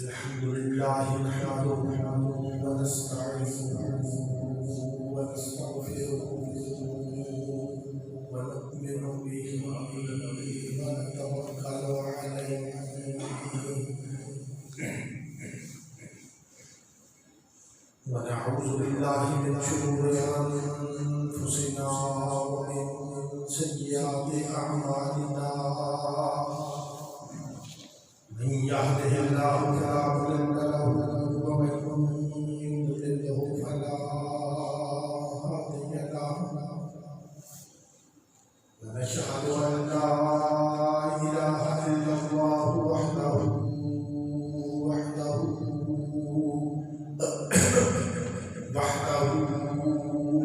الحمد لله نحمده ونستعينه ونستغفره ونؤمن به ونتوكل عليه ونعوذ بالله من شرور أنفسنا ومن سيئات أعمالنا من يهده الله فلا مضل له ومن يضلله فلا هادي له ونشهد أن لا إله إلا الله وحده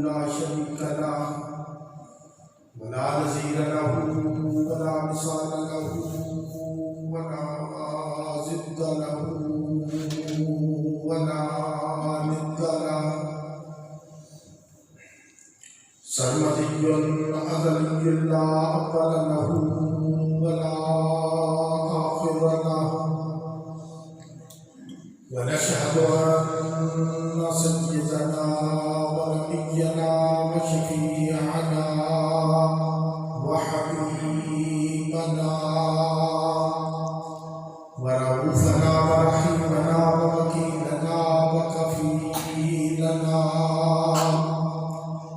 لا شريك له ولا نظير له ولا مثال له ولا ضد له ولا ند له سرمدي أزلي لا أول له ولا آخر له ونشهد أن سيدنا ونبينا وشفيعنا وحبيبنا ورؤوفنا ورحيمنا ووكيلنا وكفيلنا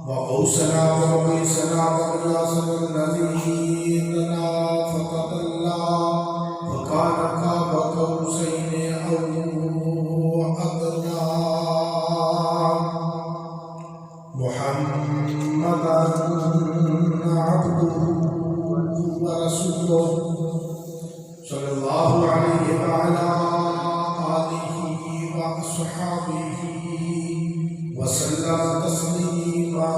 وقوسنا ومغيثنا وغياثنا الذي لنا فقد الله وكان قاب قوسين أو أدنى محمدا عبده ورسوله صلى الله عليه وعلى آله وأصحابه وسلم تسليما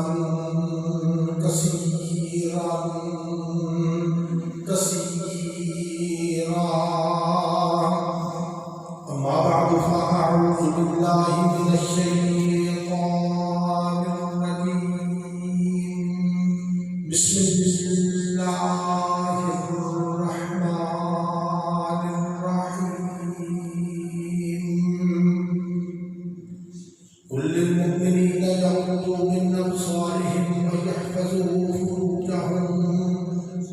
كثيرا أما بعد فأعوذ بالله من الشيطان الرجيم بسم الله الرحمن الرحيم قل للمؤمنين يغضوا من أبصارهم ويحفظوا فروجهم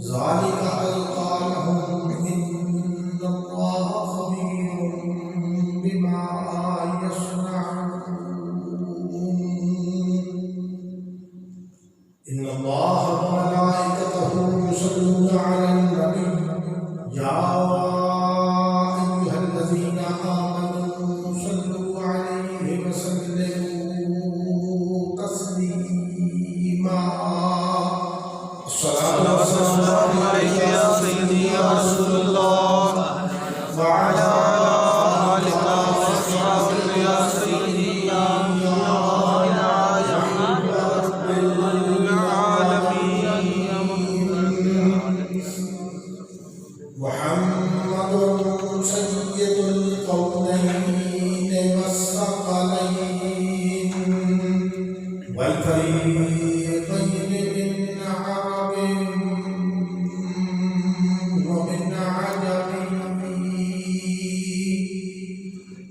ذلك أزكى لهم إن الله خبير بما يصنعون إن الله وملائكته يصلون على النبي يا أيها الذين آمنوا صلوا عليه وسلموا تسليما الصلاة والسلام عليك يا سيدي يا رسول الله وعلى آلك وأصحابك يا سيدي يا محمد سيد القومين والثقلين والفريقين من عرب ومن عجم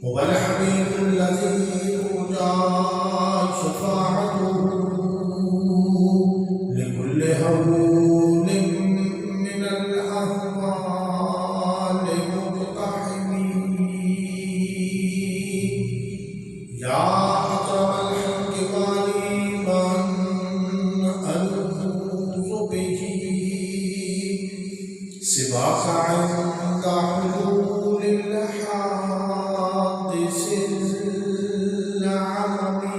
هو الحبيب الذي ترجى شفاعته لكل هول من الأهوال مقتحمين يا أكرم الخلق غالبا ألوذ به سواك عند حلول الحادث العممي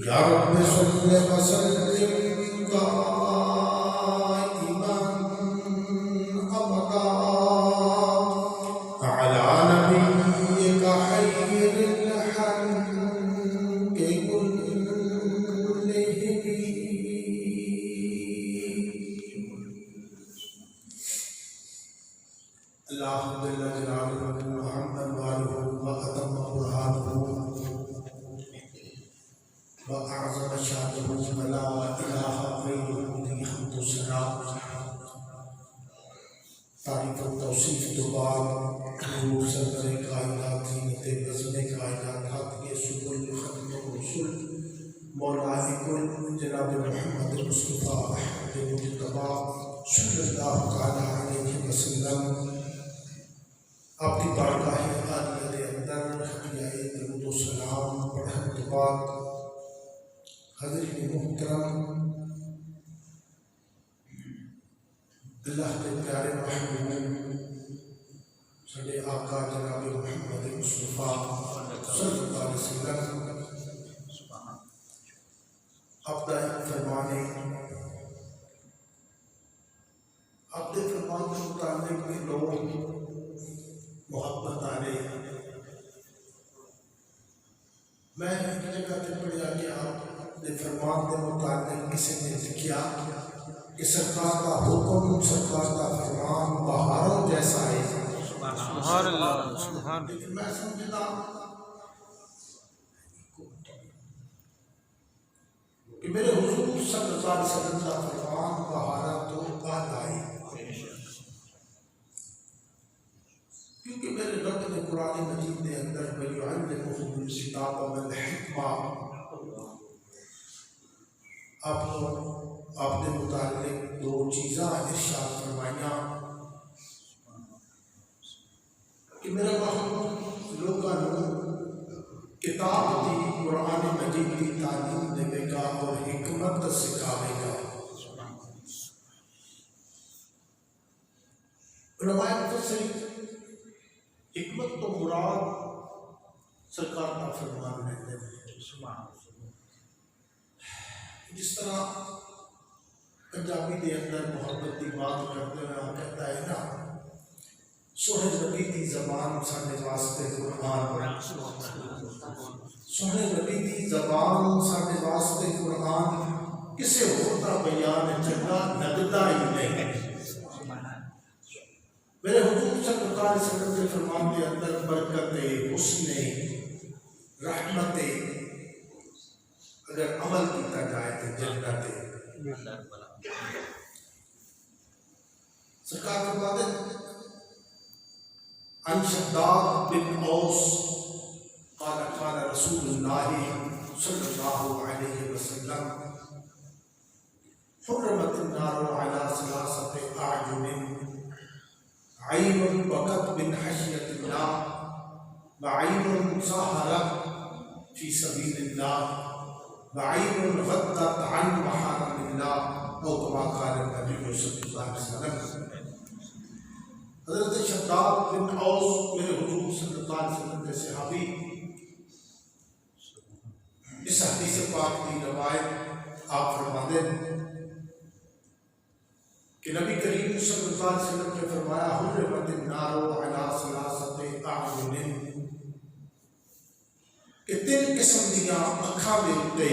يا رب صل وسلم دائما أبدا على نبيك خير الخلق كلهم اللهم جل جلاله محمد وآله وأتم برهانه وأعظم شانه ولا إله غيره له الحمد والثناء تعريف توصیف تو بعد حضور سرور کائنات زینت بزم کائنات حاتم سبل ختم رسول مولا کل جناب محمد مصطفیٰ احمد مجتبیٰ صلی اللہ تعالیٰ علیہ وسلم آپ کی بارگاہ عالیہ کے اندر حقیقی درود و سلام پڑھنے کے بعد حضرت محترم اللہ کے پیارے محبوب سڈے آقا جناب محمد مصطفیٰ صلی اللہ علیہ وسلم آپ کا فرمانے آپ کے فرمان کے مطابق میں لوگ محبت آ رہے ہیں. میں ایک جگہ پہ پڑھا کہ آپ کے فرمان کے مطابق کسی نے لکھا کہ سرکار کا حکم سرکار کا فرمان بہاروں جیسا ہے. سبحان اللہ سبحان. لیکن میں سمجھتا کہ میرے حضور صلی اللہ علیہ وسلم کا فرمان بہارا تو بعد آئی، کیونکہ میرے رب نے قرآن مجید کے اندر وَيُعَلِّمُهُمُ الْكِتَابَ وَالْحِکْمَةَ آپ نے متعلق دو چیزاں ارشاد فرمائیاں کہ میرا محبوب لوگوں کتاب دی قرآن مجید کی تعلیم دے گا اور حکمت سکھاوے گا. علماء مفسرین حکمت تو مراد سرکار کا فرمان رہتے ہیں. جس طرح پنجابی کے اندر محبت کی بات کرتے ہوئے کہتا ہے نا سونے نبی کی زبان ساڈے واسطے قرآن، سونے نبی کی زبان ساڈے واسطے قرآن، کسی اور کا بیان چنگا لگتا ہی نہیں. میرے حضور صلی اللہ علیہ وسلم کے فرمان کے اندر برکت حسن رحمت اگر عمل کیتا جائے تو جنت. سرکار فرماتے ہیں عن شداد بن اوس قال قال رسول اللہ صلی اللہ علیہ وسلم حرمت النار على ثلاثة أعين عين بكت من خشية الله وعين سهرت في سبيل الله وعين غضت عن محارم الله أو كما قال النبي صلى الله عليه وسلم. حضرت شداد بن اوس میرے حضور صلی اللہ علیہ وسلم کے صحابی اس حدیث پاک کی روایت آپ فرماتے ہیں کہ نبی کریم صلی اللہ علیہ وسلم نے فرمایا حرمت النار علی ثلاثة أعین کہ تین قسم دیا اکھاں دے اتے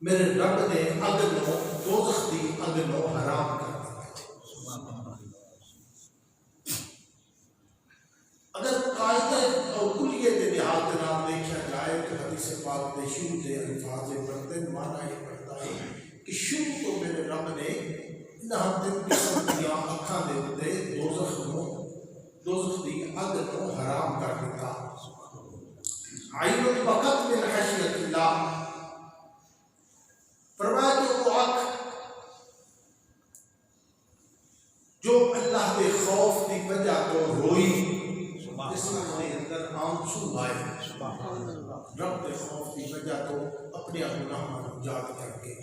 میرے رب نے اگ نو دوزخ دی اگ نو حرام کر. اگر قاعدہ اور کلیے کے لحاظ کے نام دیکھا جائے تو حدیث پاک میں شروع کے الفاظ پڑھتے معنی یہ پڑھتا ہے کہ شروع تو میرے رب نے انہاں تین قسم دیا اکھاں دے اتے دوزخ دی اگ نو حرام کر دیتا. عین بکت من خشیت اللہ، فرمایا کہ وہ آنکھ جو اللہ کے خوف کی وجہ تو روئی، جس میں اندر آنسو آئے رب کے خوف کی وجہ تو اپنے گناہوں یاد کر کے.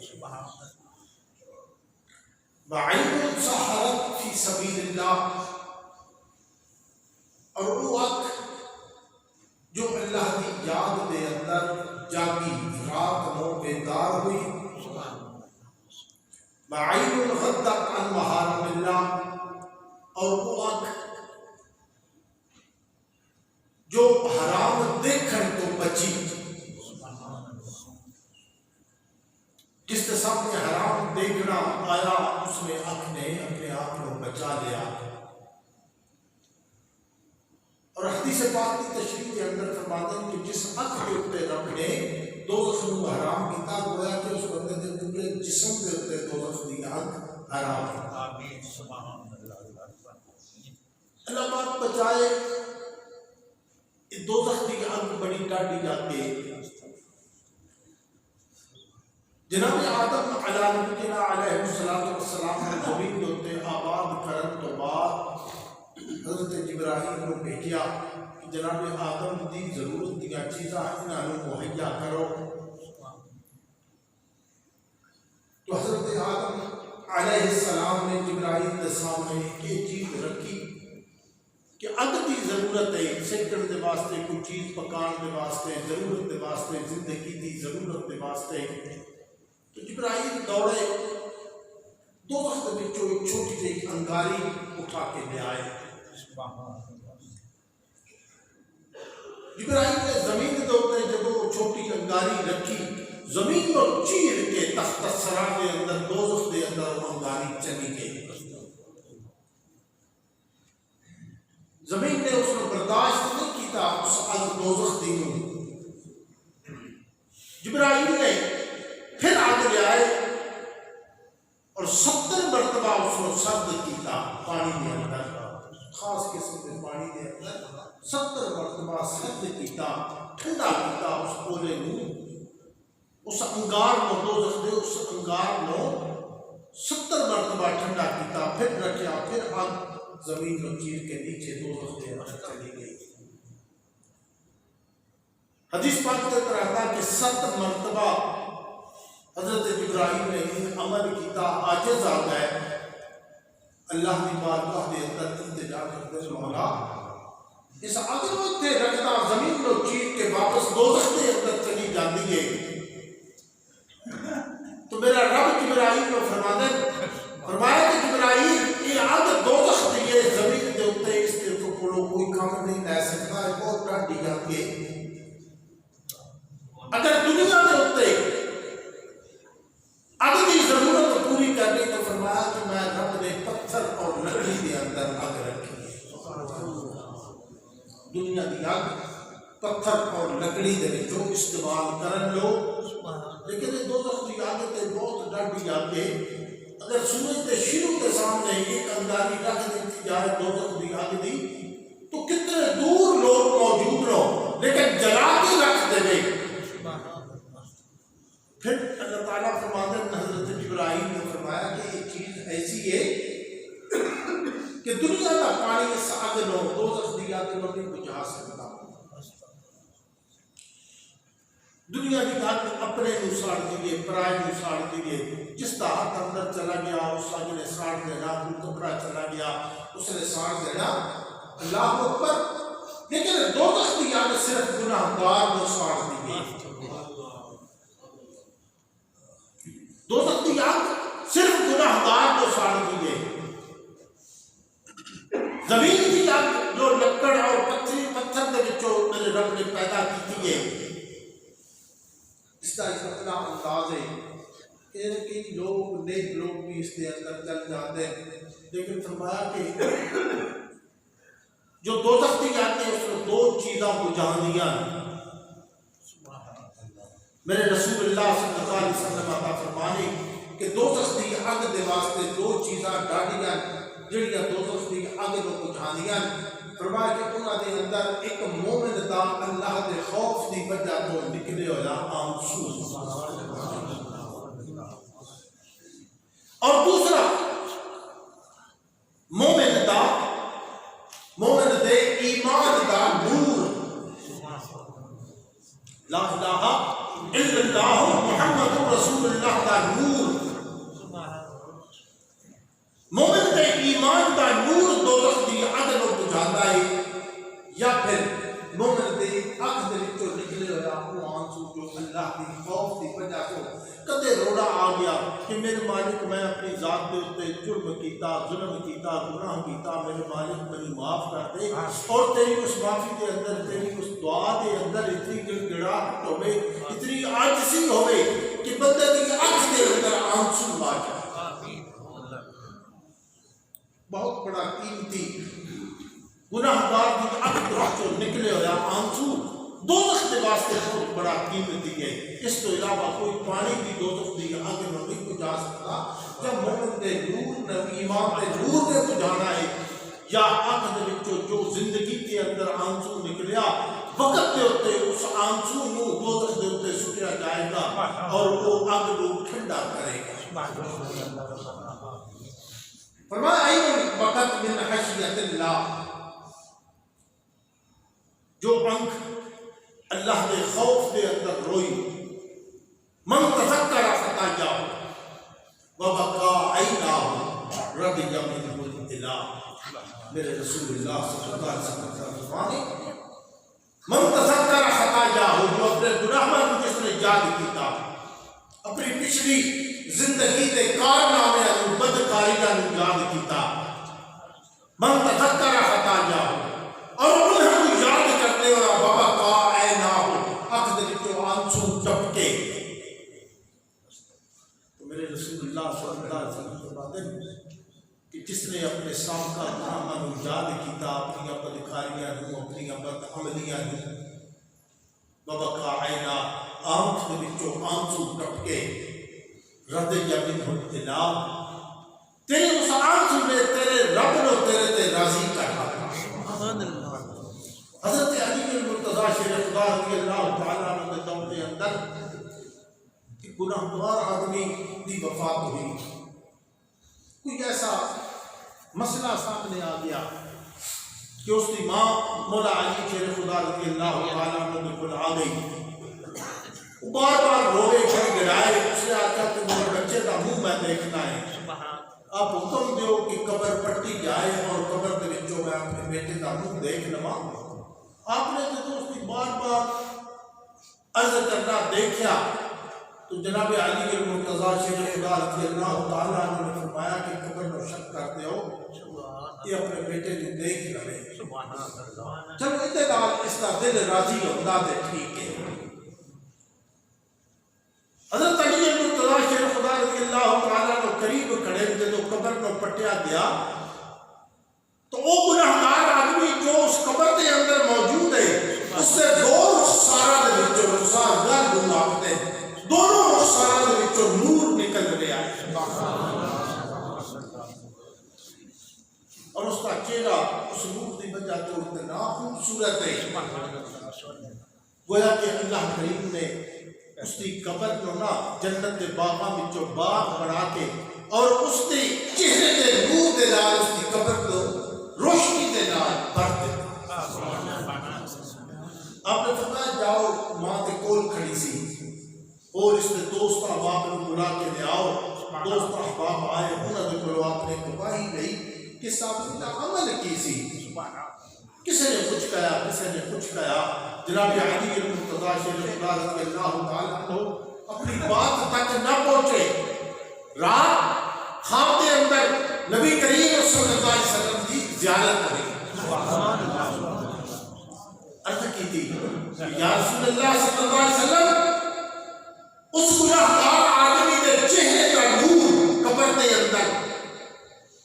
وعین سہرت فی سبیل اللہ، اور وہ آنکھ جو اللہ کی یاد دے اندر جاگی رات نو بیدار ہوئی. وعین غضت عن محارم اللہ، اور وہ آنکھ جو حرام دیکھن تو بچی، جس کے سامنے حرام دیکھنا آیا اس نے آنکھ نے اپنے آپ کو بچا لیا. اور حدیث پاک کی تشریح کے اندر فرماتے ہیں کہ جس آنکھ کے اوپر رب نے دوزخ کو حرام کیتا، گویا کہ اس بندے کے پورے جسم کے اوپر دوزخ کی آگ حرام۔ آمین سبحان اللہ۔ اللہ پاک بچائے، دوزخ دی اگ بڑی ڈاڈی جاتے۔ جناب آدم علیہ السلام زمین کے اتنے آباد کرن تو بعد حضرت جبرائیل کو بھیجیا کہ جناب آدم دی ضرورت دیا چیزاں انہوں مہیا کرو۔ تو حضرت آدم علیہ السلام نے جبرائیل کے سامنے یہ چیز رکھی کہ اگ دی ضرورت ہے، سیکڑ دے واسطے کوئی چیز پکان دے واسطے، ضرورت دے واسطے، زندگی دی ضرورت دے واسطے۔ تو جبرائیل دوڑے دوزخ دے وچوں ایک چھوٹی جہی انگاری اٹھا کے لے آئے۔ جبرائیل نے زمین دے اوپر جب وہ چھوٹی انگاری رکھی، زمین کو چیر کے تخت سرا کے اندر دوزخ دے اندر وہ انگاری چلی گئی۔ زمین نے اس کو برداشت نہیں کیتا، اس اگ دوزخ دی نوں۔ جبرائیل نے پھر آگ لے آئے اور 70 مرتبہ اس کو سرد کیتا پانی دے اندر، خاص قسم کے پانی دے اندر 70 مرتبہ سرد کیتا، ٹھنڈا کیتا اس کولے نوں، اس انگار کو دوزخ دے اس انگار نو 70 مرتبہ ٹھنڈا کیتا، پھر رکھیا، پھر آگ زمین کو چیر کے نیچے دوزخ دے اندر چلی گئی۔ حدیث پاک میں آتا کہ 7 مرتبہ حضرت جبرائیل نے یہ عمل کیتا، عاجز آ گئے، اللہ کی بارگاہ دے اندر التجا کرتے، مولا اس اگ نوں اتنے رکھتا، زمین کو چیر کے واپس دوزخ دے اندر چلی جاتی ہے۔ تو میرا رب جبرائیل کو فرمایا کہ جبرائیل یہ اگ دوزخ دی ہے، زمین دے اوپر اس کے کوئی کوئی کام نہیں لے سکتا، ہے بہت ڈاڈی جاتی ہے۔ اگر دنیا دے اوپر اگ کی ضرورت پوری کرنی تو فرمایا کہ میں رب نے پتھر اور لکڑی کے اندر اگ رکھی ہے۔ دنیا کی اگ پتھر اور لکڑی دے جو استعمال کرن لو، لیکن دوزخ کی اگ تے بہت ڈاڈی جاتے۔ اگر سورج کے شروع کے سامنے ایک انگاری رکھ دیتی جائے دوزخ کی اگ دی تو کتنے دور لوگ موجود ہو، لیکن جلا کے رکھ دے۔ پھر اللہ تعالیٰ فرماتے ہیں، حضرت جبرائیل نے فرمایا کہ یہ چیز ایسی ہے کہ دنیا کا پانی اس اگ نو دوزخ دی اگ نو نہیں بجھا سکتا۔ دنیا کی اگ اپنے نو ساڑ دیے، پرائے نو ساڑ دیے، جس کا ہاتھ اندر چلا گیا اس اگ نے ساڑ دینا، کوئی کپڑا چلا گیا اس نے ساڑ دینا، اللہ اکبر۔ لیکن دوزخ دی اگ صرف گناہ گار نو ساڑ دیے۔ دوزخ دی اگ صرف گناہ گار کو ساڑ دیے۔ زمین کی اگ جو لکڑ اور پتھر دے وچوں میرے رب نے پیدا کی ہے، اس کا ایک اپنا انداز ہے کہ کئی لوگ نیک لوگ بھی اس کے اندر چل جاتے ہیں، لیکن فرمایا کہ جو دوزخ دی اگ ہے اس نے 2 چیزاں بجھا دیا۔ میرے رسول اللہ صلی اللہ علیہ وسلم عطا فرمانے کہ دوزخ دی اگ دے واسطے 2 چیزاں ڈاڈیاں جڑیاں دوزخ دی اگ نوں بجھاندیاں۔ فرمایا کہ انہاں دے اندر ایک مومن دا اللہ دے خوف دی وجہ تو نکلے ہویا آنسو، اور دوسرا مومن دے ایمان دا نور، لا الہ الا اللہ محمد رسول اللہ دا نور، مومن دے ایمان دا نور دوزخ دی اگ نوں بجھاندا ہے، یا پھر مومن دے اگ دے وچوں نکلے ہویا وہ آنسو جو اللہ دی خوف دی وجہ تو کدے روڑا آ گیا کہ میرے مالک میں اپنی ذات دے اوتے جرم کیتا، ظلم کیتا، گناہ کیتا، میرے مالک مجھے معاف کر دے، اور تیری اس معافی کے اندر، تیری اس دعا کے اندر اتنی گڑگڑاہٹ ہوے، اتنی عاجزی ہوے کہ بندے دی اکھ دے اندر آنسو آ جائے۔ بہت بڑا قیمتی گناہ گار دی اکھ جو نکلے ہویا آنسو دوزخ دے واسطے بہت بڑا قیمتی ہے۔ اس تو علاوہ کوئی پانی بھی دوزخ دی اگ نوں نہیں بجھا سکتا۔ جب مومن دے نور ایمان کے نور نے بجھانا ہے یا آنکھ دے وچوں جو زندگی کے اندر آنسو نکلیا وقت دے ہوتے اس آنسو نو دوزخ دے ہوتے سٹیا جائے گا اور وہ اگ نو ٹھنڈا کرے گا. فرمایا این وقت من خشیت اللہ جو آنکھ اللہ دے خوف دے اندر روئی من تذکر خطایا وبقى عیناہ رضی منہ الالہ. میرے رسول اللہ صلی اللہ علیہ وسلم کا فرمان ہے من تذکر خطایا جو اپنے گناہوں کو جس نے یاد کیتا اپنی پچھلی زندگی دے کارنامے اور بدکاریاں کو یاد کیتا من تذکر خطایا اور انہیں کو یاد کرتے ہوئے وبقى عیناہ اکھ دے وچوں آنسو ٹپکے. میرے رسول اللہ صلی اللہ علیہ وسلم فرماتے ہیں کہ جس نے اپنے سابقہ گناہاں کو یاد کیتا اپنی بدکاریاں کو اپنی بد عملیاں کو وبقى عیناہ آنکھ دے وچوں آنسو ٹپکے رضی منہ الالہ تیرے اس آنسو نے تیرے رب نو تیرے تے راضی کرنا. حضرت علی بن مرتضیٰ شیخ خدا رضی اللہ تعالیٰ عنہ کے دور کے اندر گناہگار آدمی دی وفات ہوئی. کوئی ایسا مسئلہ سامنے آ گیا کہ اس کی ماں مولا علی شیر خدا رضی اللہ تعالیٰ عنہ بالکل آ گئی. بار بار روئے گھر گرائے اس نے آخیا کہ میرے بچے کا منہ میں دیکھنا ہے آپ حکم دیو کہ قبر پٹی جائے اور قبر کے وچوں میں اپنے بیٹے کا منہ دیکھ لواں. آپ نے جو اس کی بار بار عرض کرنا دیکھا تو جناب علی کے مرتضیٰ شیخ خدا رضی اللہ تعالیٰ عنہ نے فرمایا کہ قبر میں شک کرتے ہو یہ اپنے بیٹے کو دیکھ لے چلو اتنا اس کا دل راضی ہوتا ہے ٹھیک ہے. حضرت علی کے مرتضیٰ شیخ خدا رضی اللہ تعالیٰ عنہ قریب کھڑے جب قبر میں پٹیا گیا تو وہ گناہگار آدمی جو اس قبر کے اندر موجود ہے اس سے دو رخسارا دے وچوں رخسار گل گناہتے دونوں رخسارا دے وچوں نور نکل رہا ہے اور اس کا چہرہ اس نور کی وجہ تو اتنا خوبصورت ہے گویا کہ اللہ کریم نے اس کی قبر کو نا جنت کے باغاں وچوں باغ بنا کے اور اس کے چہرے کے نور دے نال اس کی قبر کو روشنی دے نال بھر دتا. آپ نے فرمایا جاؤ ماں کے کول کھڑی سی اور اس نے دوست احباب کو بلا کے لے آؤ. دوست احباب آئے انہوں نے کولو آپ نے گواہی لئی کہ صاحب نے عمل کی سی. کسی نے کچھ کہا کسی نے کچھ کہا. جناب علی کے مرتضیٰ شیخ خدا رضی اللہ تعالیٰ عنہ اپنی بات تک نہ پہنچے. رات خواب کے اندر نبی کریم صلی اللہ علیہ وسلم کی زیارت ہوئی. عرض کی تھی یا رسول اللہ صلی اللہ علیہ وسلم اس گناہگار آدمی کے چہرے کا نور قبر کے اندر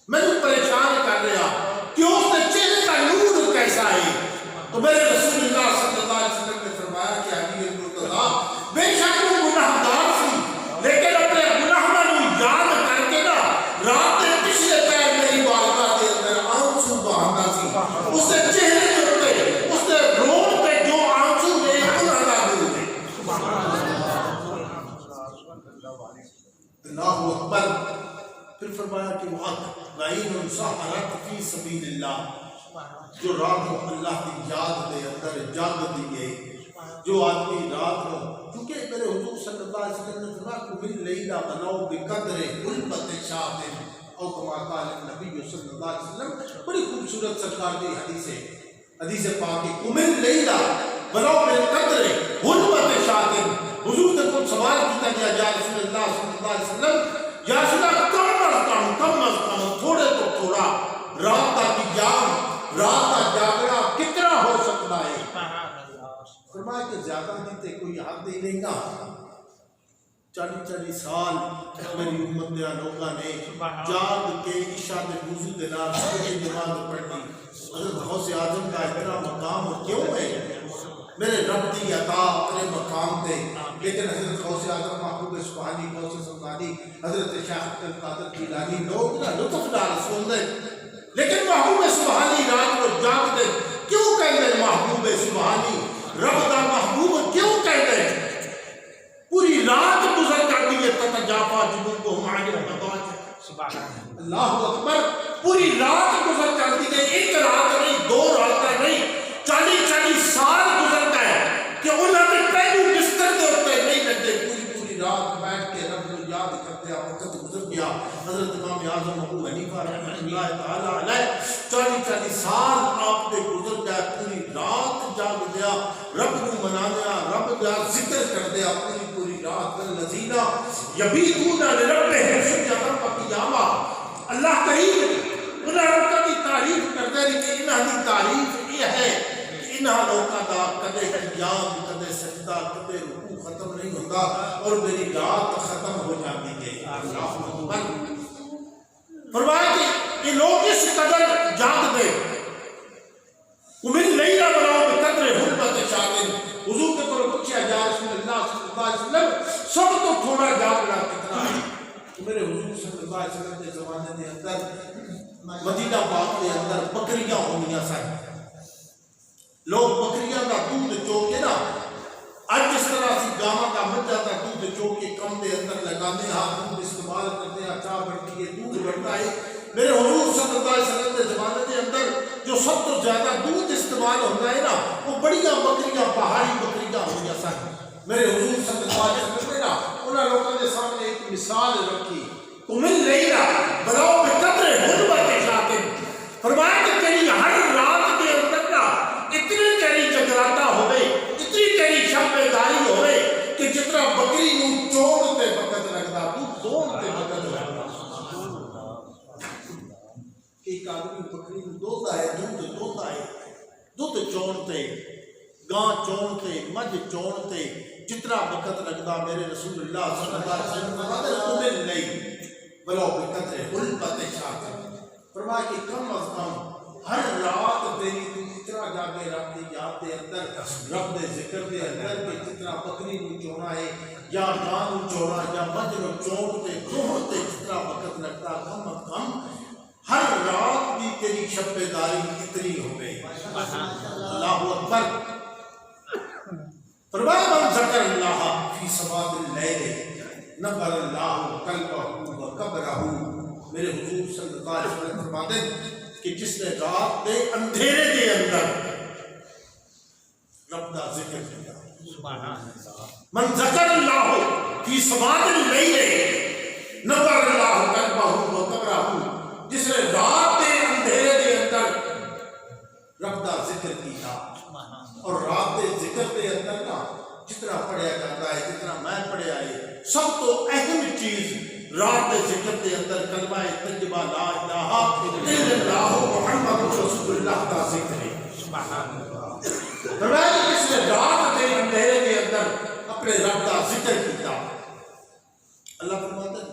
میں نے پریشان کر رہا کہ اس کے چہرے کا نور کیسا ہے. تو میرے رسول اللہ صلی اللہ علیہ وسلم نے فرمایا کہ علی مرتضیٰ بے شک وہ گناہگار سی لیکن اپنے گناہوں کو یاد کر کے نا رات کے پچھلے پیر میری بارگاہ کے اندر آنسو بہاتا سی. اس کے چہرے کے اوپر اس کے روح پہ جو آنسو ہے گناہ کا نور ہے. اللہ اکبر. پھر فرمایا کہ وہ لعین سحرت فی سبیل اللہ جو رات کو اللہ کی یاد دے اندر جاگ دیئے جو آدمی رات کو کیونکہ میرے حضور صلی اللہ علیہ وسلم نے فرمایا کہ من لیلہ بناؤ بقدر غلبت شاہد او کما قال نبی صلی اللہ علیہ وسلم. بڑی خوبصورت سرکار کی حدیث ہے. حدیث پاک ہے من لیلہ بناؤ بقدر غلبت شاہد. حضور نے کچھ سوال کیتا گیا یا رسول اللہ صلی اللہ علیہ وسلم یا رسول اللہ کم از کم تھوڑے تو تھوڑا رات کا قیام رات کا جاگنا کتنا ہو سکتا ہے. فرمایا کہ زیادہ دیتے کوئی حد ہی نہیں گا. 40 سال میری امت دیا لوگاں نے جاگ کے عشاء دے وضو دے نال سبھی نماز پڑھی. حضرت غوث اعظم کا اتنا مقام کیوں ہے میرے رب دی عطا اپنے مقام تے، لیکن حضرت غوث اعظم محبوب سبحانی، غوث سمدانی، حضرت شیخ عبد القادر جیلانی لوگ نا لطف نال سن دے، لیکن محبوب سبحانی رات کو جاگ دے کیوں کہندے محبوب سبحانی رب دا محبوب کیوں کہندے؟ پوری رات گزر کر دیئے تتجافا جنوبہم عن المضاجع، اللہ اکبر، پوری رات گزر کر دیئے، ایک رات نہیں، دو راتیں نہیں، 40 سال گزر گئے کہ انہوں نے پہلو بستر دے ہوتے نہیں لگتے، پوری رات بیٹھ کے رب کو یاد کرتے وقت گزر گیا۔ حضرت امام اعظم ابو حنیفہ رحمۃ اللہ تعالیٰ علیہ 40 سال آپ نے گزر گئے، پوری رات جاگ دیا، رب کو منایا، رب کا ذکر کر دیا پوری رات۔ الذین یبیتون لربہم سجدا وقیاما، اللہ کریم انہاں لوگاں دی تعریف کرتے ہیں کہ انہاں دی تعریف یہ ہے کہ انہاں لوگاں دا کدے قیام، کدے سجدہ، کدے رکوع ختم نہیں ہوتا اور میری رات ختم ہو جاتی ہے۔ اللہ اکبر، فرمایا کہ یہ لوگ اس قدر جاگ دے، ومن لیلہ بلاؤ بقدر حرمت شاطن، حضور کے پر پوچھا جا رسول اللہ صلی اللہ علیہ وسلم سب تو تھوڑا جاگنا کتنا ہے؟ تو میرے حضور صلی اللہ علیہ وسلم کے زمانے کے اندر مدینہ پاک کے اندر بکریاں ہونیاں سن، لوگ بکریاں کا دودھ چو کے نا، آج جس طرح سی گاواں کا مجھا کا دودھ چو کے کم دے اندر لگانے ہاں، دودھ استعمال کرتے ہیں، چاہ بڑھتی ہے، دودھ بڑھتا ہے۔ میرے حضور صلی اللہ علیہ وسلم کے زمانے کے اندر جو سب تو زیادہ دودھ استعمال ہوتا ہے نا، وہ بڑیاں بکریاں، پہاڑی بکریاں ہونیاں سن۔ میرے حضور صلی اللہ علیہ وسلم نے نا انہاں لوگوں کے سامنے ایک مثال رکھی، تمہیں لیلہ بلاؤ بقدر حرمت شاطن، فرمایا کہ تیری ہر رات کے اندر نا اتنی تیری جگراتا ہوئے، اتنی تیری شب بیداری ہوئے کہ جتنا بکری نو چوڑتے وقت لگتا، تو دوڑتے وقت لگتا۔ ایک آدمی بکری نو دوتا ہے، دودھ دوتا ہے، دودھ چوڑتے، گاں چوڑتے، مجھ چوڑتے، جتنا وقت لگتا میرے رسول اللہ صلی اللہ علیہ وسلم نے تمہیں نہیں بلو بقدر حرمت شاطن، فرمایا کہ کم از کم ہر رات تیری تو اتنا جاگے رب دی یاد دے اندر، رب دے ذکر دے اندر کہ جتنا بکری نو چونا ہے یا گاں نو چونا یا مجھ نو چوڑتے دوڑتے جتنا وقت لگتا، کم از کم ہر رات بھی تیری شب بیداری اتنی ہو گئی۔ اللہ اکبر، فرمایا من ذکر اللہ فی سواد اللیل نبر اللہ قلبہ و قبرہ، میرے حضور صلی اللہ علیہ وسلم فرماتے کہ جس نے رات دے اندھیرے دے اندر رب دا ذکر کیا، من ذکر اللہ فی سواد اللیل نبر اللہ قلبہ و قبرہ، جس نے رات دے اندھیرے دے اندر رب دا ذکر کیا، اور رات دے ذکر دے اندر نا جتنا پڑھیا جاتا ہے، جتنا میں پڑھیا ہے، سب تو اہم چیز رات دے ذکر دے اندر کلمہ طیبہ لا الہ الا اللہ محمد رسول اللہ کا ذکر ہے۔ فرمایا کہ جس نے رات دے اندھیرے دے اندر اپنے رب کا ذکر کیا، اللہ فرماتا ہے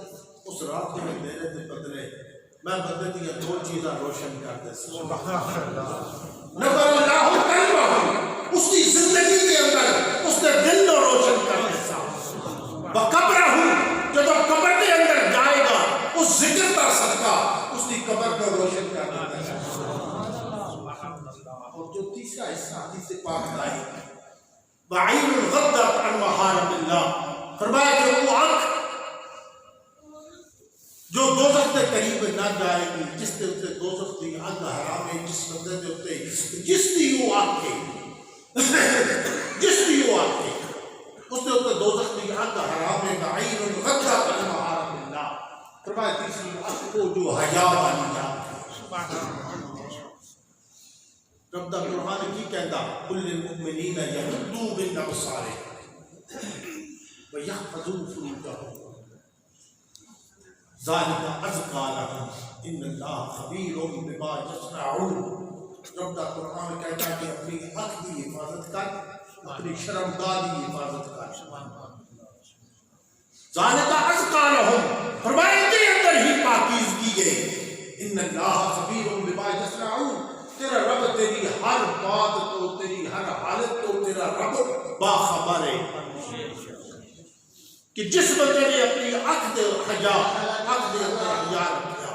اس رات کے اندھیرے دے بدلے میں بدل دیا دو چیزاں روشن کر دے، نبر اللہ قلبہ، اس کی زندگی کے اندر اس نے دل کو روشن کر دیا، بقبرہ، جب قبر کے اندر جائے گا اس ذکر کا صدقہ اس کی قبر کو روشن کر دیتا ہے۔ اور جو تیسرا حصہ حدیث پاک کا ہے، بعین غضت عن محارم اللہ، فرمایا کہ وہ آنکھ جو دوزخ کے قریب نہ جائے گی، جس کے اتنے دوزخ کی آگ حرام ہے، جس بندے کے اتنے جس کی وہ آگ کے جس کی وہ آگ کے اس نے اتنے دوزخ کی آگ حرام ہے، بعین غضت عن محارم اللہ، فرمایا تیسری آنکھ کو جو حیا والی آنکھ ہے۔ رب دا قرآن کی کہتا قل للمؤمنین یغضوا من ابصارہم ویحفظوا فروجہم ذالک ازکی لہم ان اللہ خبیر بما یصنعون۔ رب دا قرآن کہتا کہ اپنی آنکھ کی حفاظت کر، اپنی شرمگاہ کی حفاظت کر، ذالک ازکی لہم، فرمایا ان کے اندر ہی پاکیزگی ہے، ان اللہ خبیر بما یصنعون، تیرا رب تیری ہر بات تو، تیری ہر حالت تو تیرا رب باخبر ہے کہ جس بندے نے اپنی اکھ دے حیا، اکھ دے اندر حیا رکھیا،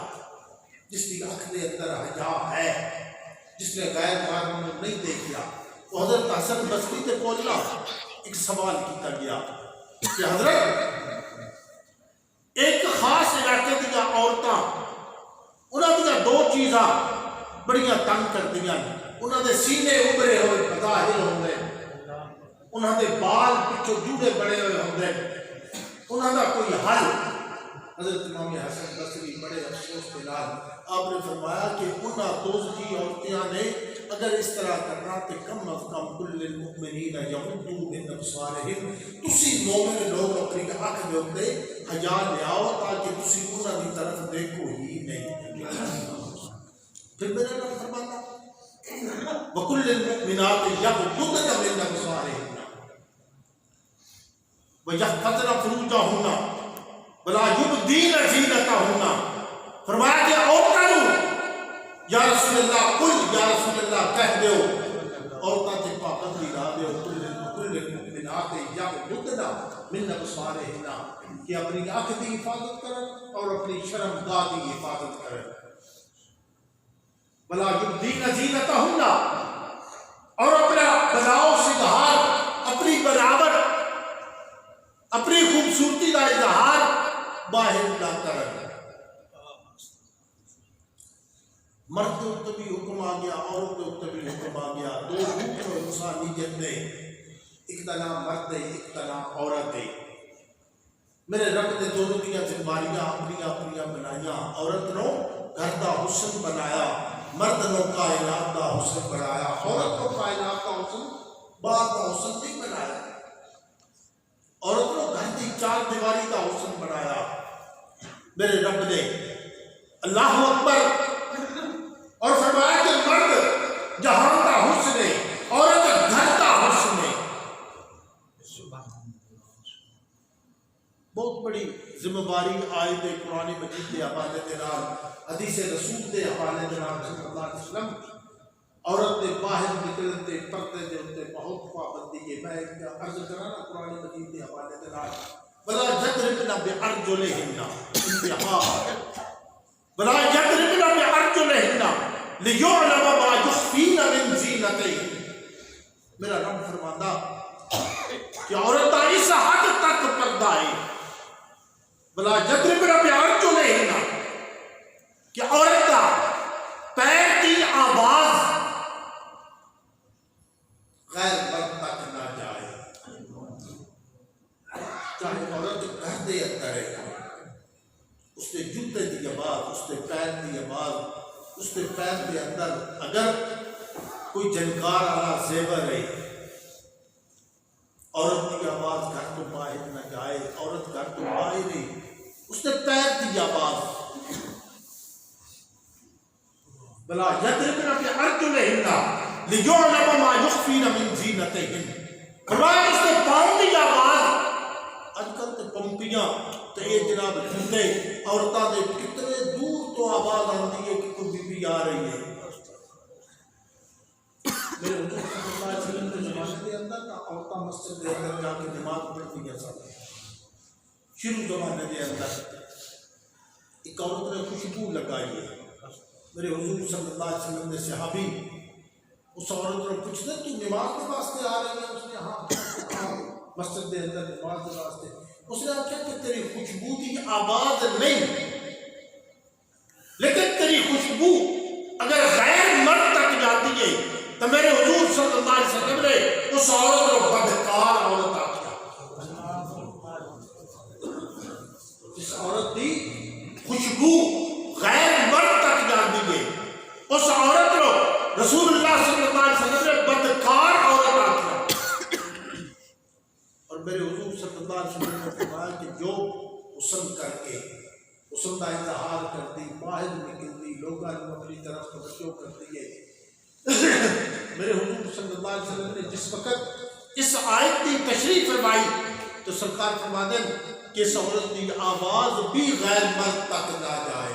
جس کی اکھ دے اندر حیا ہے، جس نے غیر مرد نوں نہیں دیکھیا، وہ حضرت حسن بصری تے پہنچا، ایک سوال کیتا گیا کہ حضرت ایک خاص علاقے دیا عورتاں، انہاں دیا دو چیزاں بڑیاں تنگ کردیاں، انہاں دے سینے ابھرے ہوئے بظاہر ہوندے، انہاں دے بال پچھوں جوڑے بڑے ہوئے ہوندے، انہاں دا کوئی حل؟ حضرت امام حسن بصری بڑے افسوس کے نال آپ نے فرمایا کہ انہاں دوزخی عورتیں نے اگر اس طرح کرنا تو کم از کم کل المؤمنین یغضوا من ابصارہم، تسی مومن لوگ اپنی اکھ دے اوتے حیا لے آؤ تاکہ تسی انہاں دی طرف دیکھو ہی نہیں۔ پھر میرا رب فرماتا وَكُلِّ الْمُؤْمِنَاتِ يَغْضُضْنَ مِنْ أَبْصَارِهِنَّ وَيَحْفَظْنَ فُرُوجَهُنَّ وَلَا يُبْدِينَ زِینَتَهُنَّ، فرمایا کہ عورتوں یا رسول اللہ قل، یا رسول اللہ کہہ دیو عورتوں سے پابندی لا دیو، کل المؤمنات یغضضن من ابصارہن، کہ اپنی آنکھ کی حفاظت کریں اور اپنی شرم گاہ کی حفاظت کریں، ولا یبدین زینتہن، اور اپنا بناؤ سنگھار، اپنی بناوٹ، اپنی خوبصورتی کا اظہار باہر نہ کریں۔ مرد کے اوپر بھی حکم آ گیا، عورت کے اوپر بھی حکم آ گیا، دو روح اور انسانیت نے، ایک کا نام مرد ہے، ایک کا نام عورت ہے۔ میرے رب نے دونوں دیا ذماریاں اپنی اپنی بنائیاں، عورت نو گھر دا حسن بنایا، مرد نو کائنات دا حسن بنایا، عورت نو کائنات دا حسن باہر دا حسن نہیں بنایا، عورت نو گھر دی چار دیواری دا حسن بنایا۔ میرے رب نے اللہ اکبر اور فرمایا کہ مرد جہان دا حسن ہے، عورت گھر دا حسن ہے۔ بہت بڑی ذمہ داری آیت قرآن مجید کے حوالے کے نال، حدیث رسول کے حوالے کے نال صلی اللہ علیہ وسلم عورت کے باہر نکلن تے پردے دے اوتے بہت پابندی ہے۔ میں عرض کراں نا قرآن مجید کے حوالے کے نال، ولا یضربن بارجلہن، انتہا ولا یضربن بارجلہن لیعلم ما یخفین من زینتہن۔ میرا رب فرماتا کہ عورتاں اس حد تک پردہ ہے، بلا یضربن بارجلہن، کہ عورتاں پیر کی آواز غیر مرد تک نہ جائے، چاہے عورت گھر دے اندر ہے، اس کے جوتے کی آواز، اس کے پیر کی آواز، اس کے پیر کے اندر اگر کوئی جنکار والا زیور ہے، عورت کی آواز گھر تو باہر نہ جائے، عورت گھر تو باہر ہے، اس کے پیر کی آواز، بلا یضربن بارجلہن لیعلم ما یخفین من زینتہن، فرمایا اس کے پاؤں کی آواز، اج کل تے پمپیاں تے یہ جناب جھنڈے عورتاں دے کتنے دور تو آواز آتی ہے کہ کوئی بی بی آ رہی ہے۔ میرے حضور صلی اللہ علیہ وسلم کے زمانے کے اندر نا عورتاں مسجد کے اندر جا کے نماز پڑھتی ہیں، سب شروع زمانے کے اندر ایک عورت نے خوشبو لگائی ہے، میرے حضور صلی اللہ علیہ وسلم نے صحابی اس عورت کو پوچھتے تو نماز کے واسطے آ رہی ہے؟ اس نے ہاں مسجد کے اندر نماز کے واسطے۔ اس نے کہا کہ تیری خوشبو کی آواز نہیں، لیکن تیری خوشبو اگر غیر مرد تک جاتی ہے تو میرے حضور صلی اللہ علیہ وسلم نے اس عورت کو بدکار عورت آخیا۔ جس عورت کی خوشبو غیر مرد تک جاتی ہے اس عورت کو رسول اللہ صلی اللہ علیہ وسلم نے بدکار عورت آخیا۔ اور میرے حضور صلی اللہ علیہ وسلم نے فرمایا کہ جو حسن کر کے حسن کا اظہار کرتی، باہر نکلتی، لوگوں کو اپنی طرف توجہ کرتی ہے، میرے حضور صلی اللہ علیہ وسلم نے جس وقت اس آیت کی تشریح فرمائی تو سرکار فرما دیں کہ اس عورت کی آواز بھی غیر مرد تک نہ جائے۔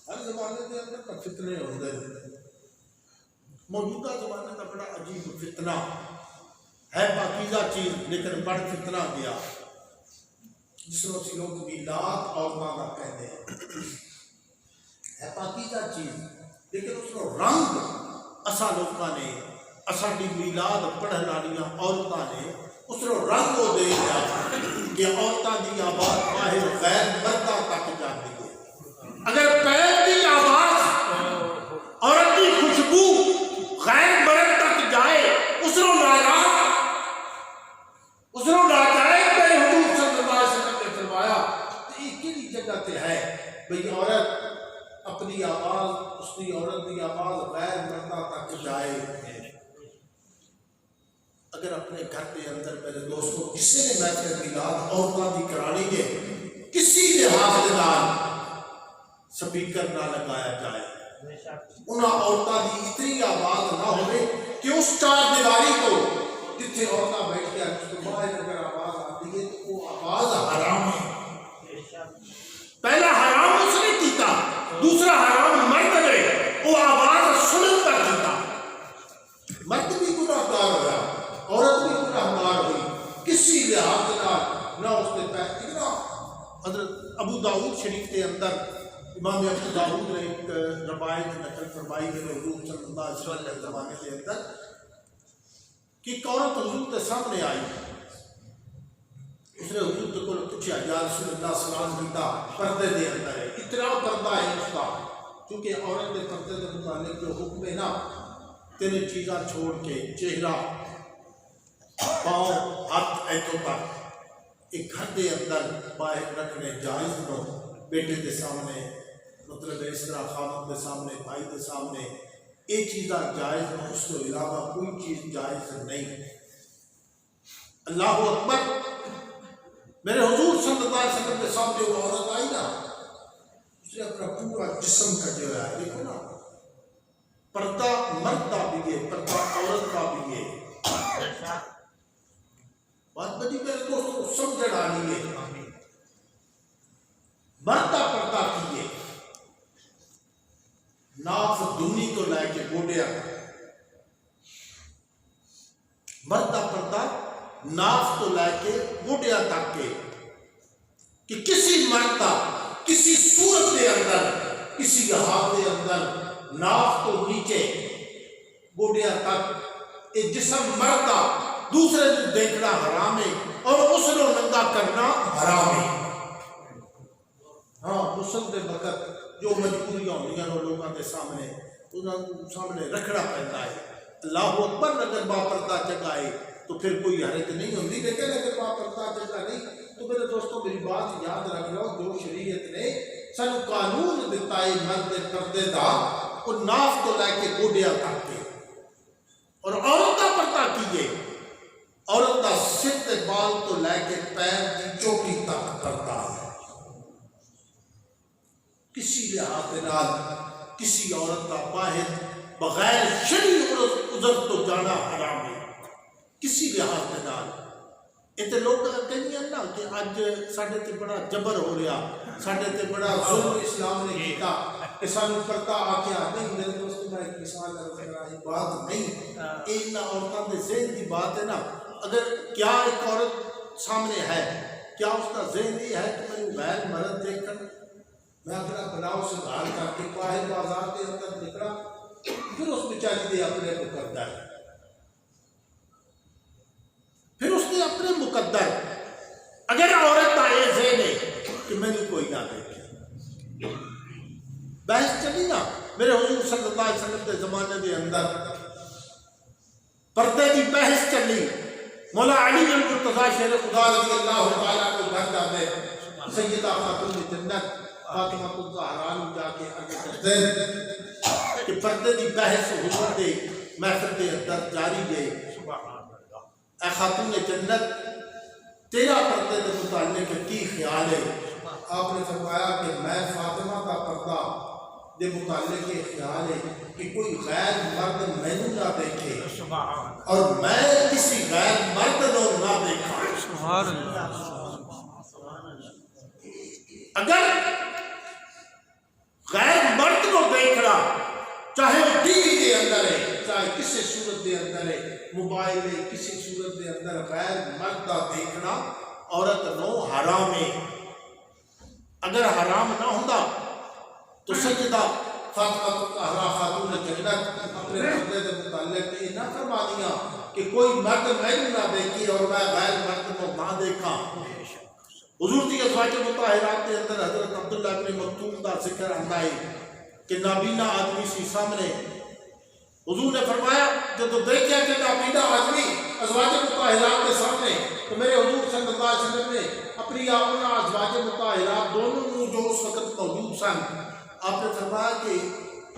ہر زمانے کے اندر فتنے ہوتے ہیں. موجودہ زمانے کا بڑا عجیب فتنہ ہے، پاکیزہ چیز لیکن بڑا فتنہ گیا جس میں اسی لوگ میلاد عورتوں کا کہتے ہیں. ہے پاکیزہ چیز لیکن اس کو رنگ اسا لوگوں نے اساڑی میلاد پڑھن والیاں عورتوں نے اس کو رنگ وہ دے دیا کہ عورتوں کی آواز باہر غیر مردہ تک جاتی ہے. اگر پیر کی آواز عورت کی خوشبو غیر مرد تک جائے اس کو ناجائز میرے حضور صلی اللہ علیہ وسلم نے فرمایا تو یہ کہڑی جگہ تے ہے بھئی عورت اپنی آواز اس کی عورت کی آواز غیر مردہ تک جائے. اگر اپنے گھر کے اندر میرے دوستوں کسی نے محفل میلاد عورتوں کی کرانی ہے کسی لحاظ کے نال سپیکر نہ لگایا جائے، انہاں عورتوں کی اتنی آواز نہ ہوئے کہ اس چار دیواری کو جتنے عورتیں بیٹھ کے اس کو باہر اگر آواز آتی ہے تو وہ آواز حرام ہے. پہلا حرام اس نے کیتا، دوسرا حرام مرد نے وہ آواز سنن کر دیتا. مرد بھی گناہ گار ہوا، عورت بھی گناہ گار ہوئی کسی لحاظ کا نہ اس نے اتنا. حضرت ابو داؤد شریف کے اندر امام ابو داؤد نے ایک روایت نقل فرمائی ہے حضور صلی اللہ علیہ وسلم کے زمانے کے اندر کہ ایک عورت حضور کے سامنے آئی. اس نے حضور کو پوچھا یا رسول اللہ صلی اللہ علیہ وسلم پردے دے اندر ہے، اتنا پردہ ہے اس کا کیونکہ عورت کے پردے کے متعلق جو حکم ہے نا تین چیزاں چھوڑ کے چہرہ پاؤں ہاتھ ایتوں تک ایک گھر کے اندر باہر رکھنے جائز نو. بیٹے کے سامنے مطلب اس طرح خامد کے سامنے بھائی کے سامنے یہ چیزاں جائز نو، اس کو علاوہ کوئی چیز جائز نہیں. اللہ اکبر. میرے حضور صلی اللہ علیہ وسلم کے سامنے وہ عورت آئی نا اس نے اپنا پورا جسم کا جو ہے دیکھو نا پردہ مرد کا بھی ہے پردہ عورت کا بھی ہے. بات بڑی میرے دوستوں سمجھ ڈالی ہے. مرد کا پردہ کیے ناف دنی تو لے کے گوڈیا مرد کا پردہ ناف تو لے کے گوڈیا تک کے کہ کسی مرد کا کسی صورت کے اندر کسی حال کے اندر ناف تو نیچے گوڈیا تک یہ جسم مرد کا دوسرے کو دیکھنا حرام ہے اور اس کو ننگا کرنا حرام ہے. ہاں غسل کے وقت جو مجبوریاں ہوتی ہیں لوگوں کے سامنے انہوں کو سامنے رکھنا پڑتا ہے. اللہ اکبر. اگر باپردہ جگہ ہے تو پھر کوئی حرج نہیں ہوتی، لیکن اگر باپردہ جگہ نہیں تو میرے دوستوں میری بات یاد رکھ لو جو شریعت نے سانو قانون دیتا ہے مرد پردے دا وہ ناف تو لے کے گوڈیا تک کے اور عورت کا پردہ کیجیے عورت کا سر تے بال تو لے کے پیر کی چوٹی تک پردہ ہے. کسی لحاظ نال کسی عورت کا باہر بغیر شرعی عذر تو جانا حرام ہے کسی لحاظ نال. یہ تو لوگ کہتے ہیں نا کہ اج ساڈے تے بڑا جبر ہو رہا ساڈے تے بڑا ظلم اسلام نے کیتا کہ سانو پردہ آکھیا نہیں. میرے دوست میں ایک مثال ہے بات نہیں ان عورتوں کے ذہن کی بات ہے نا. اگر کیا ایک عورت سامنے ہے کیا اس کا ذہن یہ ہے کہ میں غیر مرد دیکھ کر میں اپنا بناؤ سے باہر کر کے باہر بازار کے اندر نکلا پھر اس بیچاری نے اپنے کو کرتا ہے پھر اس نے اپنے مقدر. اگر عورت کا یہ ذہن ہے کہ میں نے کوئی نہ دیکھے بحث چلی نا. میرے حضور صلی اللہ علیہ وسلم کے زمانے کے اندر پردے کی بحث چلی. مولا علی المرتضیٰ شیر خدا رضی اللہ تعالیٰ کو گھر جاتے سیدہ خاتون جنت فاطمہ الزہرا جا کے عرض کرتے ہیں کہ پردے کی بحث حضور کے محفل کے اندر جاری ہے. اے خاتون جنت تیرا پردے کے متعلق کی خیال ہے؟ آپ نے فرمایا کہ میں فاطمہ کا پردہ کے متعلق یہ خیال ہے کہ کوئی غیر مرد میں نہ دیکھے اور میں کسی غیر مرد کو نہ دیکھا. اگر غیر مرد کو دیکھنا صورت دے اندر ہے موبائل ہے کسی صورت دے اندر غیر مرد دا دیکھنا عورت نو حرام ہے اگر حرام نہ ہوندا تو سجدہ فاطمہ الزہرا خاتون جنت اپنے بندے دے متعلق یہ نہ فرما دیا کہ کوئی مرد میں نہ دیکھی اور میں غیر مرد کو نہ دیکھا حضور کی ازواج مطہرات کے اندر حضرت عبداللہ بن مکتوم کا ذکر آتا ہے کہ نابینا آدمی سی سامنے حضور نے فرمایا جب دیکھا کہ نابینا آدمی ازواج مطہرات کے سامنے تو میرے حضور صلی اللہ علیہ وسلم نے اپنی اپنا ازواج مطہرات دونوں جو اس وقت موجود سن آپ نے فرمایا کہ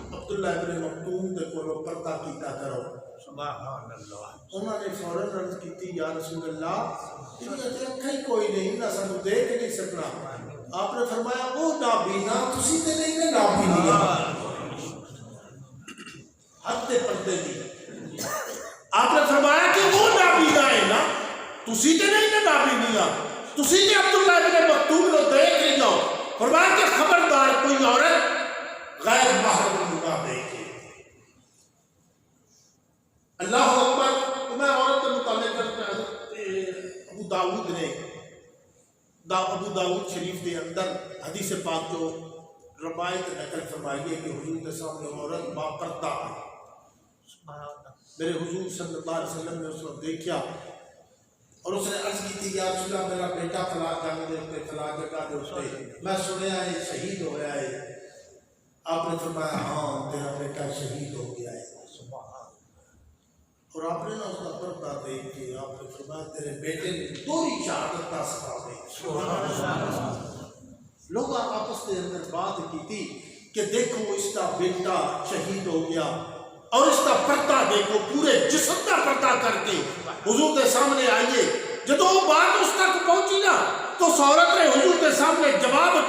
عبداللہ ابن مکتوم کے کولو پردہ کیتا کرو سبحان اللہ انہوں نے فوراً عرض کی یا رسول اللہ انہیں اکھا ہی کوئی نہیں نہ سانو دیکھ نہیں سکنا آپ نے فرمایا وہ نابینا تسی تے نہیں نا نابینی حد تے پردے دی آپ نے فرمایا کہ وہ نابینا ہے نا تسی تے نہیں نا نابینی تسی تے عبداللہ ابن مکتوم کو دیکھ نہیں جاؤ فرمایا کہ خبردار کوئی عورت غیر محرم نہ دیکھے اللہ اکبر میں عورت کے متعلق ابو داؤد نے ابو داؤد شریف کے اندر حدیث پاک جو روایت نقل فرمائی ہے کہ حضور کے سامنے عورت باپردہ ہے میرے حضور صلی اللہ علیہ وسلم نے اس کو دیکھا اور اس نے عرض کی تھی یا رسول اللہ میرا بیٹا فلاں جگہ دے پہ فلاں جگہ دے پہ میں سنیا ہے شہید ہو گیا ہے آپ نے فرمایا ہاں تیرا بیٹا شہید ہو گیا ہے اور آپ نے نا اس کا پردہ دیکھ کے آپ نے فرمایا تیرے بیٹے نے دوری شہادت کا سبب ہے لوگ آپس کے اندر بات کی تھی کہ دیکھو اس کا بیٹا شہید ہو گیا اور اس کا پردہ دیکھو پورے جسم کا پردہ کر کے حضور کے سامنے آئیے جب وہ بات اس تک پہنچی نا تو اس عورت نے حضور کے سامنے جواب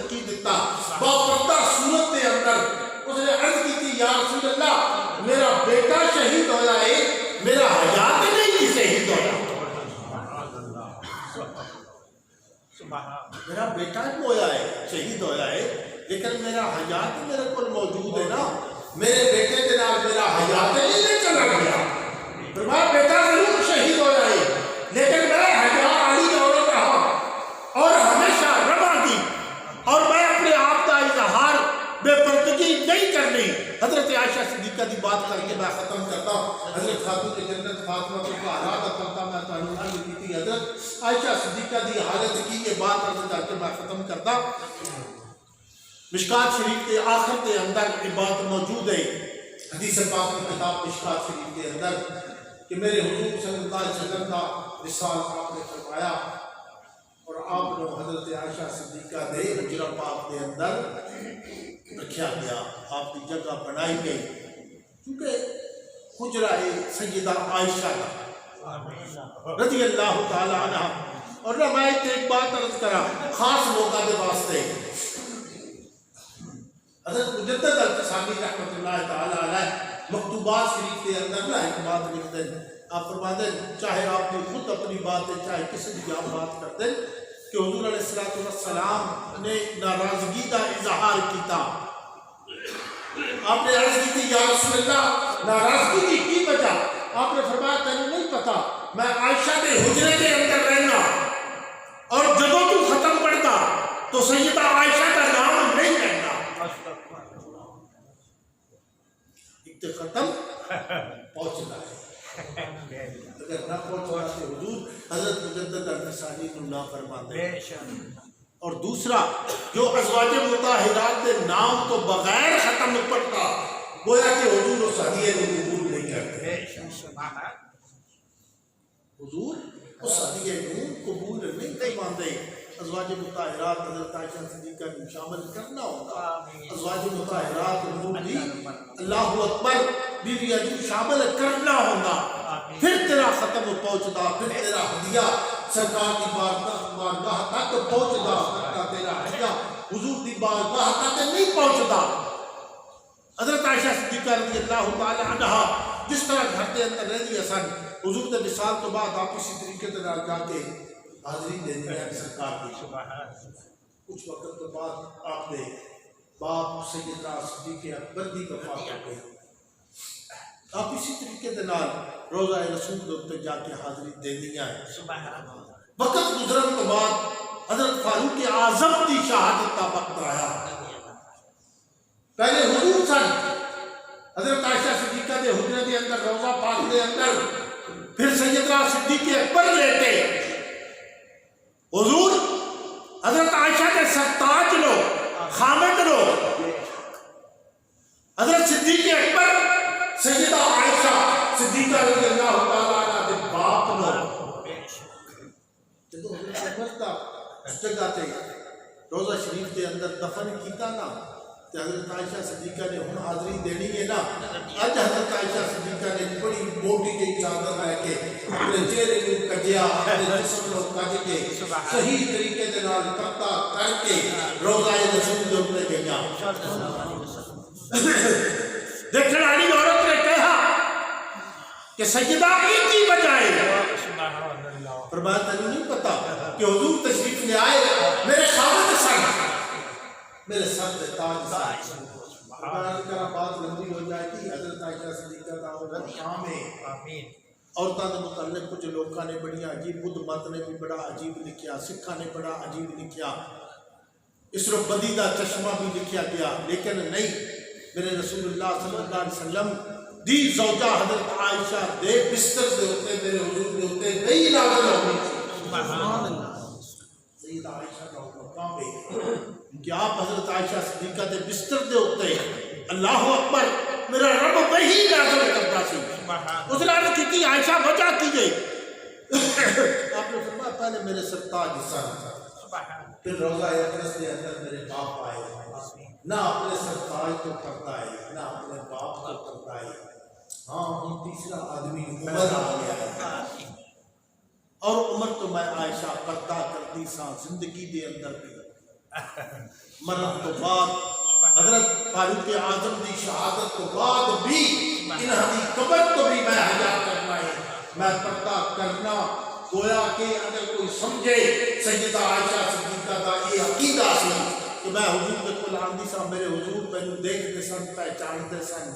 کی دیتا باپردہ صورت کے اندر اس نے عرض کی تھی یا رسول اللہ میرا بیٹا شہید ہویا ہے میرا حیات نہیں شہید ہویا میرا بیٹا ہویا ہے شہید ہویا ہے لیکن میرا حیات میرے کو موجود ہے نا میرے بیٹے کے نال میرا حیات نہیں چلا گیا فرمایا بیٹا ضرور شہید ہویا ہے لیکن میں حیات علی عورت رہا اور ہمیشہ ربا دی اور میں اپنے آپ کا اظہار بے پردگی نہیں کرنی حضرت عائشہ صدیقہ دی بات کر کے میں ختم کرتا ہوں حضرت خاتون جنت فاطمہ کو حالات کرتا میں تعلق کی تھی حضرت عائشہ صدیقہ دی حالت کی یہ بات عرض کر کے میں ختم کرتا مشکات شریف کے آخر کے اندر یہ بات موجود ہے حدیث پاک کی کتاب مشکات شریف کے اندر کہ میرے حضور صلی اللہ علیہ وسلم کا وصال آپ نے فرمایا اور آپ نے حضرت عائشہ صدیقہ دے حجرہ پاک کے اندر رکھا گیا آپ کی جگہ بنائی گئی کیونکہ حجرہ سیدہ عائشہ کا رضی اللہ تعالی عنہ اور میں ایک بات عرض کرا خاص لوگوں کے واسطے حضرت مجدد القسامی رحمۃ اللہ تعالی علیہ مکتوبات شریف کے اندر نا ایک بات لکھتے ہیں آپ فرماتے ہیں چاہے آپ نے خود اپنی بات ہے چاہے کسی بھی آپ بات کرتے ہیں کہ حضور علیہ السلام نے ناراضگی کا اظہار کیتا آپ نے عرض کی تھی یا رسول اللہ ناراضگی کی وجہ آپ نے فرمایا تینوں نہیں پتا میں عائشہ کے حجرے کے اندر رہنا اور جب تو ختم پڑھتا تو سیدہ عائشہ کا نام نہیں رہنا ختم پہنچنا ہے اگر نہ پہنچنا تو حضور حضرت مجدد القسامی کو نہ فرماتے اور دوسرا جو ازواج مطہرات کے نام تو بغیر ختم پڑتا گویا کہ حضور اس ہدیے کو قبول نہیں کرتے حضور اس ہدیے کو قبول نہیں فرماتے ازواج مطہرات حضرت عائشہ صدیقہ کو شامل کرنا ہوگا ازواج مطہرات بھی اللہ اکبر بیوی عجو شامل کرنا ہوگا پھر تیرا ختم پہنچدا پھر تیرا ہدیہ سرکار کی بارگاہ تک پہنچدا تیرا ہدیہ حضور کی بارگاہ تک نہیں پہنچدا حضرت عائشہ صدیقہ رضی اللہ تعالی عنہ جس طرح گھر کے اندر رہتی ہے سن حضور کے وصال تو بعد آپ اسی طریقے سے جا کے حاضری دیتے ہیں سرکار کی کچھ وقت کے بعد آپ نے باپ سیدنا صدیق اکبر کی وفات ہو گئی آپ اسی طریقے دے نال روزہ رسول دے اوتے جا کے حاضری دینی ہے. سبحان اللہ. وقت گزرن تو بعد حضرت فاروق اعظم کی شہادت کا وقت آیا. پہلے حضور سن، حضرت عائشہ صدیقہ دے حجرے دے اندر روزہ پاک دے اندر، پھر سیدنا صدیق اکبر لیٹے. حضور حضرت عائشہ کے سرتاج لو، خامد لو. حضرت صدیق اکبر سیدہ عائشہ صدیقہ رضی اللہ تعالیٰ عنہ دے باپ لو. جدو حضرت عمر دا اس جگہ تے روزہ شریف دے اندر دفن کیتا نا، تے حضرت عائشہ صدیقہ نے ہن حاضری دینی ہے نا. اج حضرت عائشہ صدیقہ نے بڑی موٹی جی چادر لے کے اپنے چہرے کو کجیا، اپنے جسم کو کج کے صحیح طریقے دے نال پتہ کر کے روزہ رسول دے اوپر گیا. دیکھنے والی عورت نے کہا کہ سیدہ ایک کی بجائے. فرمایا تجھے نہیں پتا کہ حضور تشریف لے آئے میرے خامد سن، میرے سر پہ تاج سن. فرمایا بات لمبی ہو جائے گی. حضرت عائشہ صدیقہ کا عورت عام ہے. عورتوں کے متعلق کچھ لوگوں نے بڑی عجیب، بدھ مت نے بھی بڑا عجیب لکھیا، سکھاں نے بڑا عجیب لکھیا، اسرو بدی دا چشمہ بھی لکھیا گیا. لیکن نہیں، میرے رسول اللہ صلی اللہ علیہ وسلم دی زوجہ حضرت عائشہ دے بستر دے ہوتے، میرے حضور دے ہوتے نہیں نازل ہوئی. سبحان اللہ. سیدہ عائشہ کا مقام ہے کہ آپ حضرت عائشہ صدیقہ دے بستر دے ہوتے اللہ اکبر میرا رب وہی نازل کرتا سی. اس نے عرض کی عائشہ وجہ کیجئے. آپ نے فرمایا پہلے میرے سرتاج سن، پھر روزہ اقدس کے اندر میرے باپ آئے. نہ اپنے سرتاج کو کرتا ہے، نہ اپنے باپ کو کرتا ہے. ہاں ہم تیسرا آدمی عمر آ گیا ہے، اور عمر تو میں عائشہ پردہ کرتی سا زندگی دے اندر بھی. مرن تو بعد حضرت فاروق اعظم دی شہادت تو بعد بھی انہاں دی قبر تو بھی میں حیا کرنا ہے، میں پردہ کرنا. گویا کہ اگر کوئی سمجھے سیدہ عائشہ صدیقہ دا یہ عقیدہ سی کہ میں حضور کے کول آندی سا، میرے حضور مینوں دیکھتے سن، پہچانتے سن،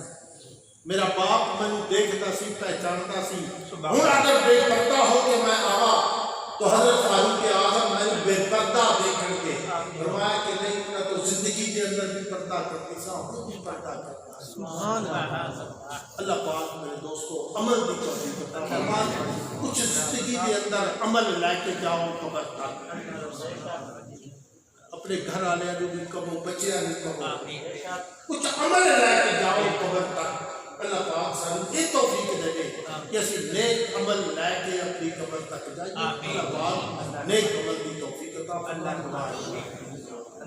میرا باپ مینوں دیکھتا سی، پہچانتا سی. ہن اگر بے پردہ ہو کے میں آوا تو حضرت فاروق اعظم مینوں بے پردہ دیکھن کے. فرمایا کہ نہیں، انہاں تو زندگی دے اندر بھی پردہ کرتی سا، ہن بھی پردہ کرتا. سبحان اللہ. اللہ پاک میرے دوستو عمل دی توفیق عطا فرمائے. کچھ زندگی دے اندر عمل لے کے جاؤ قبر تک. اپنے گھر والے جو بھی کہو، بچیاں بھی کہو، کچھ عمل لے کے جاؤ قبر تک. اللہ پاک سانو یہ توفیق دے دے کہ اسی نیک عمل لے کے اپنی قبر تک جائیں. اللہ پاک نیک عمل دی توفیق عطا فرمائے.